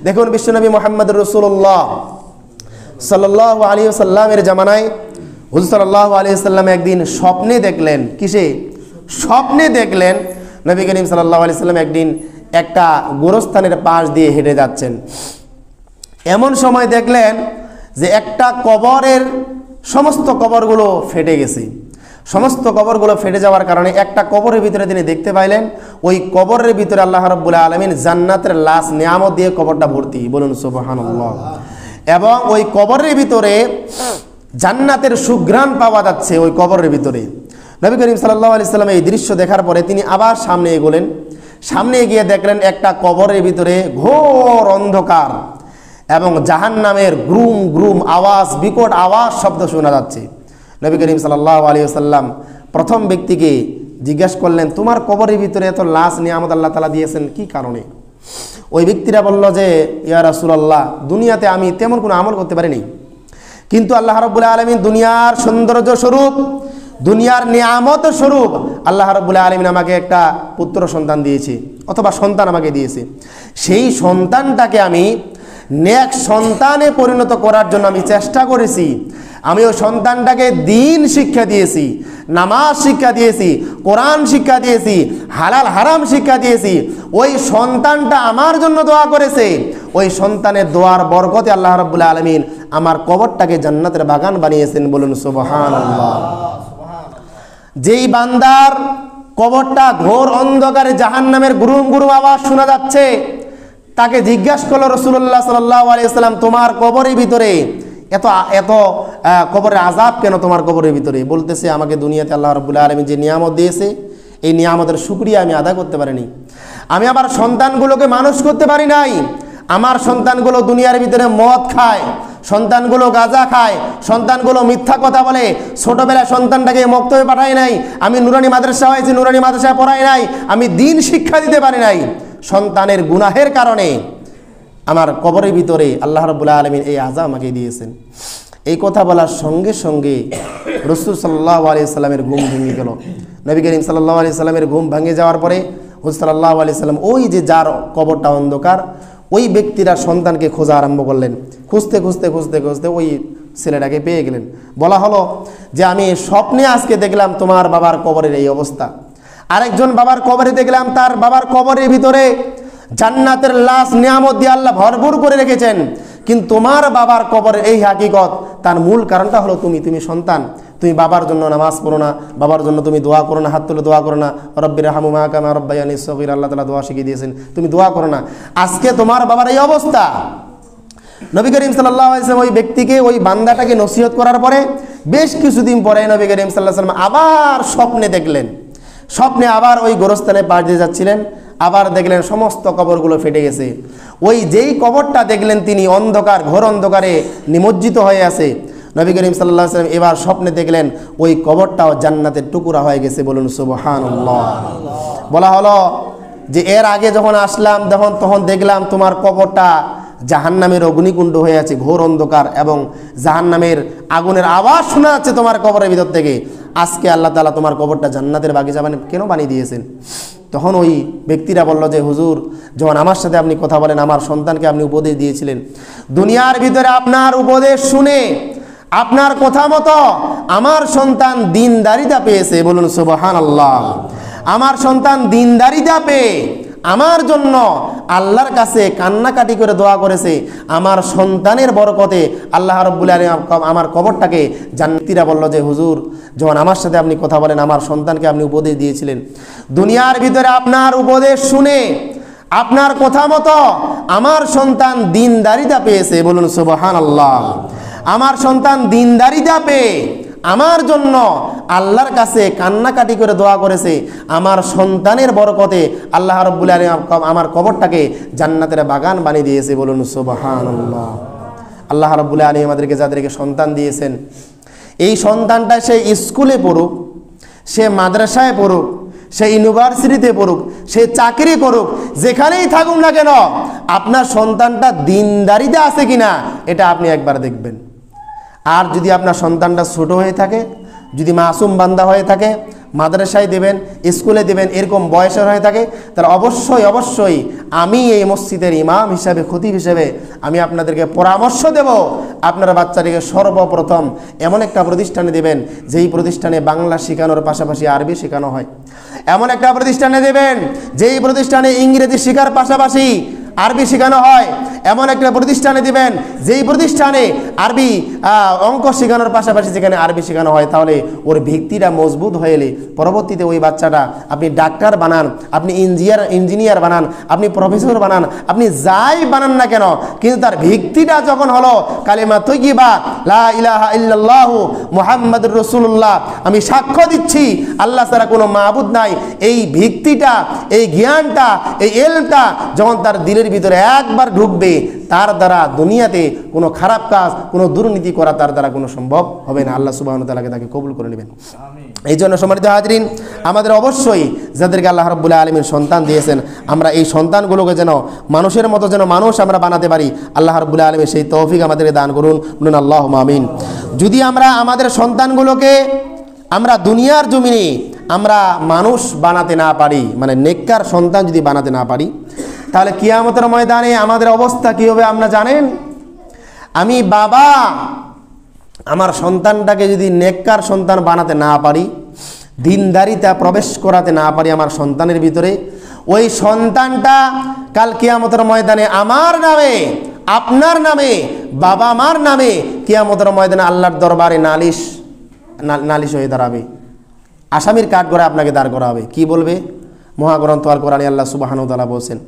দেখুন বিশ্বনবী মুহাম্মদ রাসূলুল্লাহ সাল্লাল্লাহু আলাইহি ওয়াসাল্লামের জামানায় হুজুর সাল্লাল্লাহু আলাইহি ওয়াসাল্লাম একদিন স্বপ্নে দেখলেন, কিসে? স্বপ্নে দেখলেন নবী করিম সাল্লাল্লাহু আলাইহি ওয়াসাল্লাম একদিন একটা গোরস্থানের পাশ দিয়ে হেঁটে যাচ্ছেন। এমন সময় দেখলেন যে একটা কবরের সমস্ত কবরগুলো ফেটে গেছে। সমস্ত কবরগুলো ফেটে যাওয়ার কারণে একটা কবরের ভিতরে তিনি দেখতে পাইলেন ওই কবরের ভিতরে আল্লাহ রাব্বুল আলামিন জান্নাতের লাশ নিয়ামত দিয়ে কবরটা ভর্তি, বলুন সুবহানাল্লাহ। এবং ওই কবরের ভিতরে জান্নাতের সুঘ্রাণ পাওয়া যাচ্ছে ওই কবরের ভিতরে। নবী করিম সাল্লাল্লাহু আলাইহি সাল্লাম এই দৃশ্য দেখার পরে তিনি আবার সামনে এগোলেন। সামনে গিয়ে দেখলেন একটা কবরের ভিতরে ঘোর অন্ধকার এবং জাহান্নামের গ্রুম গ্রুম আওয়াজ, বিকট আওয়াজ শব্দ শোনা যাচ্ছে। নবী করিম সাল্লাল্লাহু আলাইহি ওয়াসাল্লাম প্রথম ব্যক্তিকে জিজ্ঞাসা করলেন, তোমার কবরের ভিতরে এত লাশ নিয়ামত আল্লাহ তাআলা দিয়েছেন কি কারণে? ওই ব্যক্তিরা বলল যে, ইয়া রাসূলুল্লাহ, দুনিয়াতে আমি তেমন কোনো আমল করতে পারিনি, কিন্তু আল্লাহ রাব্বুল আলামিন দুনিয়ার সৌন্দর্য স্বরূপ, দুনিয়ার নিয়ামত স্বরূপ আল্লাহ রাব্বুল আলামিন আমাকে একটা পুত্র সন্তান দিয়েছে, অথবা সন্তান আমাকে দিয়েছে। সেই সন্তানটাকে আমি নেক সন্তানে পরিণত করার জন্য আমি চেষ্টা করেছি। আমি ওই সন্তানটাকে দ্বীন শিক্ষা দিয়েছি, নামাজ শিক্ষা দিয়েছি, কোরআন শিক্ষা দিয়েছি, হালাল হারাম শিক্ষা দিয়েছি। ওই সন্তানটা আমার জন্য দোয়া করেছে। ওই সন্তানের দোয়ার বরকতে আল্লাহ রাব্বুল আলামিন আমার কবরটাকে জান্নাতের বাগান বানিয়েছেন, বলুন সুবহানাল্লাহ। যেই বান্দার কবরটা ঘোর অন্ধকারে জাহান্নামের গুরুম গুরুম আওয়াজ শোনা যাচ্ছে, তাকে জিজ্ঞাসা করলো রাসূলুল্লাহ সাল্লাল্লাহু আলাইহি ওয়াসাল্লাম, তোমার কবরের ভিতরে এত এত কবরের আযাব কেন তোমার কবরের ভিতরে? বলতেছে, আমাকে দুনিয়াতে আল্লাহ রাব্বুল আলামিন যে নিয়ামত দিয়েছে, এই নিয়ামতের শুকরিয়া আমি আদা করতে পারিনি। আমি আমার সন্তানগুলোকে মানুষ করতে পারি নাই। আমার সন্তানগুলো দুনিয়ার ভিতরে মদ খায়, সন্তানগুলো গাঁজা খায়, সন্তানগুলো মিথ্যা কথা বলে। ছোটবেলায় সন্তানটাকে মক্তবে পাঠাই নাই, আমি নুরানি মাদ্রাসা হয়েছি, নুরানি মাদ্রাসায় পড়াই নাই, আমি দ্বীন শিক্ষা দিতে পারি নাই। সন্তানের গুনাহের কারণে আমার কবরের ভিতরে আল্লাহ রাব্বুল আলামিন এই আযাব আমাকে দিয়েছেন। এই কথা বলার সঙ্গে সঙ্গে রাসূল সাল্লাল্লাহু আলাইহি সাল্লামের ঘুম ভেঙে গেল। নবী করিম সাল্লাল্লাহু আলাইহি সাল্লামের ঘুম ভেঙে যাওয়ার পরে হুজুর সাল্লাল্লাহু আলাইহি সাল্লাম ওই যে যার কবরটা অন্ধকার, ওই ব্যক্তিরা সন্তানকে খোঁজা আরম্ভ করলেন। খুঁজতে খুঁজতে খুঁজতে খুঁজতে ওই ছেলেটাকে পেয়ে গেলেন। বলা হলো যে, আমি স্বপ্নে আজকে দেখলাম তোমার বাবার কবরের এই অবস্থা। আরেকজন বাবার কবরে দেখলাম তার বাবার কবরের ভিতরে জান্নাতের লাশ নিয়ামত দিয়ে আল্লাহ ভরপুর করে রেখেছেন, কিন্তু তোমার বাবার কবরের এই হাকিকত, তার মূল কারণটা হলো তুমি সন্তান। তুমি বাবার জন্য নামাজ পড়ো না, বাবার জন্য তুমি দোয়া করো না, হাত তুলে দোয়া করো না, রব্বিরহামহুমা কামা রাব্বায়ানি সগীরা, আল্লাহ তাআলা দোয়া শিখিয়ে দিয়েছেন, তুমি দোয়া করো না। আজকে তোমার বাবার এই অবস্থা। নবী করিম সাল্লাল্লাহু আলাইহি ওয়াসাল্লাম ওই ব্যক্তিকে, ওই বান্দাটাকে নসিহত করার পরে বেশ কিছুদিন পরে নবী করিম সাল্লাল্লাহু আলাইহি ওয়াসাল্লাম আবার স্বপ্নে দেখলেন। স্বপ্নে আবার ওই গোরস্থানে পাশ দিয়ে যাচ্ছিলেন, আবার দেখলেন সমস্ত কবরগুলো ফেটে গেছে। ওই যেই কবরটা দেখলেন তিনি অন্ধকার, ঘোর অন্ধকারে নিমজ্জিত হয়ে আছে, নবী করিম সাল্লাল্লাহু আলাইহি ওয়াসাল্লাম এবার স্বপ্নে দেখলেন ওই কবরটাও জান্নাতের টুকরা হয়ে গেছে, বলুন সুবহানাল্লাহ। বলা হলো যে, এর আগে যখন আসলাম তখন দেখলাম তোমার কবরটা জাহান্নামের অগ্নিকুণ্ড হয়ে আছে, ঘোর অন্ধকার, এবং জাহান্নামের আগুনের আওয়াজ শোনা যাচ্ছে তোমার কবরের ভিতর থেকে। আজকে আল্লাহ তাআলা তোমার কবরটা জান্নাতের বাগিচা কেন বানিয়ে দিয়েছেন? তখন ওই ব্যক্তিরা বলল যে, হুজুর, যখন আমার সাথে আপনি কথা বলেন, আমার সন্তানকে আপনি উপদেশ দিয়েছিলেন, দুনিয়ার ভিতরে আপনার উপদেশ শুনে, আপনার কথা মতো আমার সন্তান দ্বীনদারিতা পেয়েছে, বলুন সুবহানাল্লাহ। আমার সন্তান দ্বীনদারিতা পেয়ে আমার জন্য আল্লাহর কাছে কান্নাকাটি করে দোয়া করেছে। আমার সন্তানের বরকতে আল্লাহ রাব্বুল আলামিন আমার কবরটাকে জান্নাতীরা বলল যে, হুজুর, যখন আমার সাথে আপনি কথা বলেন, আমার সন্তানকে আপনি উপদেশ দিয়েছিলেন, দুনিয়ার ভিতরে আপনার উপদেশ শুনে, আপনার কথা মতো আমার সন্তান দ্বীনদারিতা পেয়েছে, বলুন সুবহানাল্লাহ। আমার সন্তান দ্বীনদারিতা পেয়ে আমার জন্য আল্লাহর কাছে কান্নাকাটি করে দোয়া করেছে। আমার সন্তানের বরকতে আল্লাহ রাব্বুল আলামিন আমার কবরটাকে জান্নাতের বাগান বানিয়ে দিয়েছে, বলুন সুবহানাল্লাহ। আল্লাহ রাব্বুল আলামিন আমাদেরকে যাদেরকে সন্তান দিয়েছেন, এই সন্তানটা সে স্কুলে পড়ুক, সে মাদ্রাসায় পড়ুক, সে ইউনিভার্সিটিতে পড়ুক, সে চাকরি করুক, যেখানেই থাকুক না কেন, আপনার সন্তানটা দ্বীনদারিতে আছে কিনা এটা আপনি একবার দেখবেন। আর যদি আপনার সন্তানটা ছোট হয়ে থাকে, যদি মাসুম বান্দা হয়ে থাকে, মাদ্রাসায় দেবেন, স্কুলে দেবেন, এরকম বয়সের হয়ে থাকে, তাহলে অবশ্যই আমি এই মসজিদের ইমাম হিসাবে, খতিব হিসেবে আমি আপনাদেরকে পরামর্শ দেব, আপনারা বাচ্চাটিকে সর্বপ্রথম এমন একটা প্রতিষ্ঠানে দেবেন যেই প্রতিষ্ঠানে বাংলা শেখানোর পাশাপাশি আরবি শেখানো হয়। এমন একটা প্রতিষ্ঠানে দেবেন যেই প্রতিষ্ঠানে ইংরেজি শেখার পাশাপাশি আরবি শেখানো হয়। এমন একটা প্রতিষ্ঠানে দিবেন যেই প্রতিষ্ঠানে আরবি অঙ্ক শেখানোর পাশাপাশি যেখানে আরবি শেখানো হয়। তাহলে ওর ভিত্তিটা মজবুত হয়ে এলে পরবর্তীতে ওই বাচ্চাটা আপনি ডাক্তার বানান, আপনি ইঞ্জিনিয়ার বানান, আপনি প্রফেসর বানান, আপনি যাই বানান না কেন, কিন্তু তার ভিত্তিটা যখন হলো কালিমা তৈয়্যিবা লা ইলাহা ইল্লাল্লাহু মুহাম্মাদুর রাসূলুল্লাহ, আমি সাক্ষ্য দিচ্ছি আল্লাহ ছাড়া কোনো মাবুদ নাই, এই ভিত্তিটা, এই জ্ঞানটা, এই ইলমটা যখন তার দিলের ভিতরে একবার ঢুকবে, তার দ্বারা দুনিয়াতে কোনো খারাপ কাজ, কোনো দুর্নীতি করা তার দ্বারা কোনো সম্ভব হবে না। আল্লাহ সুবহানাহু ওয়া তাআলা তাকে কবুল করে নেবেন। এই জন্য সম্মানিত হাজরিন, আমাদের অবশ্যই যাদেরকে আল্লাহ রাব্বুল আলামিন সন্তান দিয়েছেন, আমরা এই সন্তানগুলোকে যেন মানুষের মতো যেন মানুষ আমরা বানাতে পারি, আল্লাহ রাব্বুল আলামিন সেই তৌফিক আমাদেরকে দান করুন, বলুন আল্লাহুম্মা আমিন। যদি আমরা আমাদের সন্তানগুলোকে আমরা দুনিয়ার জমিনে আমরা মানুষ বানাতে না পারি, মানে নেককার সন্তান যদি বানাতে না পারি, তাহলে কিয়ামতের ময়দানে আমাদের অবস্থা কী হবে আপনারা জানেন? আমি বাবা আমার সন্তানটাকে যদি নেককার সন্তান বানাতে না পারি, দিনদারিতা প্রবেশ করাতে না পারি আমার সন্তানের ভিতরে, ওই সন্তানটা কাল কিয়ামতের ময়দানে আমার নামে, আপনার নামে, বাবা মার নামে কিয়ামতের ময়দানে আল্লাহর দরবারে নালিশ হয়ে দাঁড়াবে। আসামির কাঠ করে আপনাকে দাঁড় করা হবে। কি বলবে? মহাগ্রন্থ আল কোরআনে আল্লাহ সুবহানাহু ওয়া তাআলা বলছেন,